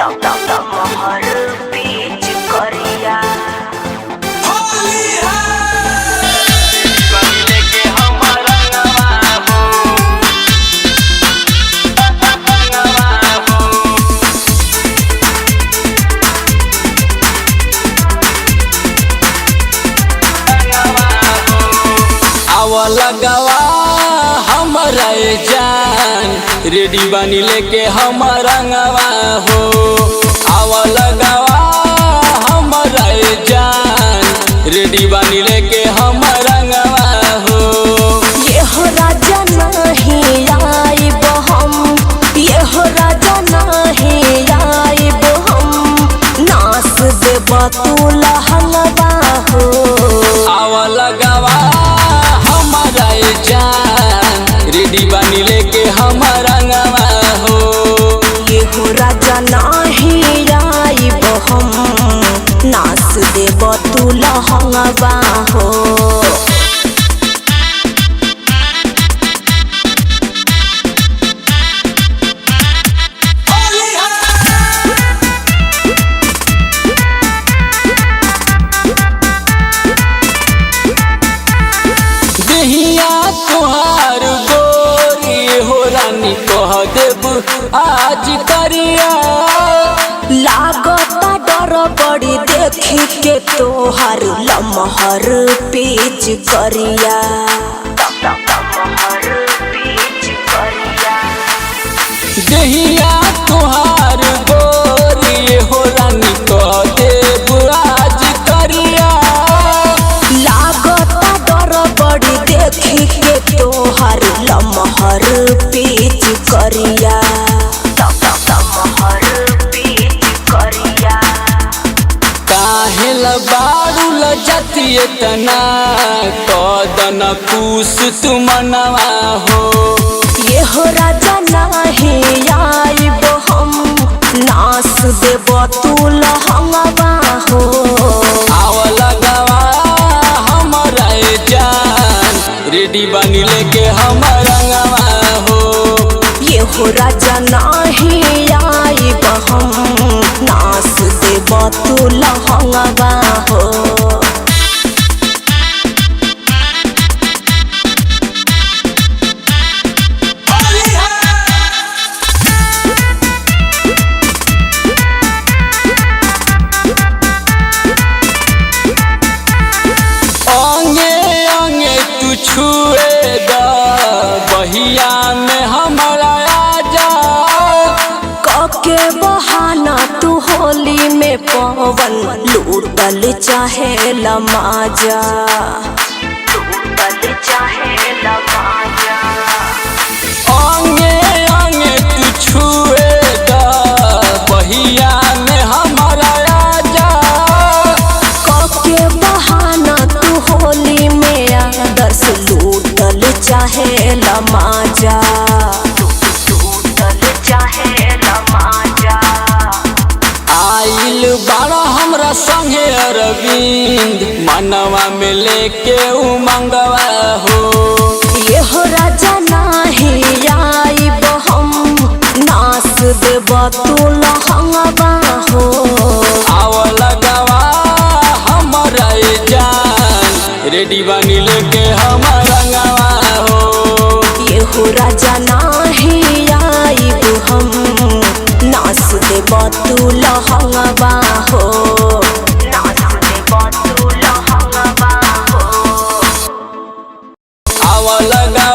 मोहर बीच करिया लगवा हमारा जान रेडी बनी लेके हमारा रंगवा हो। आवा लगवा हमारा जान रेडी बनी लेके हमारा रंगवा हो। ये हो राजा नहीं आइब हम, ये हो राजा नहीं आइब हम, नास देब तू लहंगवा हो। आवा लगवा रेडी बनी लेके हमारा रंगवा हो। ये हो राजा नहीं आइब हम, नास देब तू लहंगवा हो। कह देब आज करिया लागता डर बड़ी देखी के तोहर लमहर पीच करिया। दहिया तुहार गोरी हो रानी कह देब आज करिया। लागता डर बड़ी देखी के तोहर लमहर पीच करिया। काहे बारू लजतिए तना कदन पूस तू मनवा हो। ये हो राजा नहीं आइब हम, नास देब तू लहंगवा हो। आवा लगवा हमारा जान रेडी बनी लेके हमारा रंगवा हो। ये हो राजा नहीं आइब हम, नास देब तू लहंगवा हो। छुएगा बहिया में हमारा आजा के बहाना तू होली में पवन लूटल चाहे लमाजा। आंगे आंगे तू छुएगा बहिया में हमारा आजा के बहाना तू होली में आदर्श लूटल चाहे लमाजा। आइल बाड़ा हमरा संगे अरविंद मनवा में लेके उमंगवा हो। ये हो राजा नहीं आइब हम, नास देब तू लहंगवा हो। आवा लगवा हमारा जान रेडी बनी लेके हमारा रंगवा हो। ये हो राजा नहीं आइब हम, नास देब तू लहंगवा हो। आवा लगा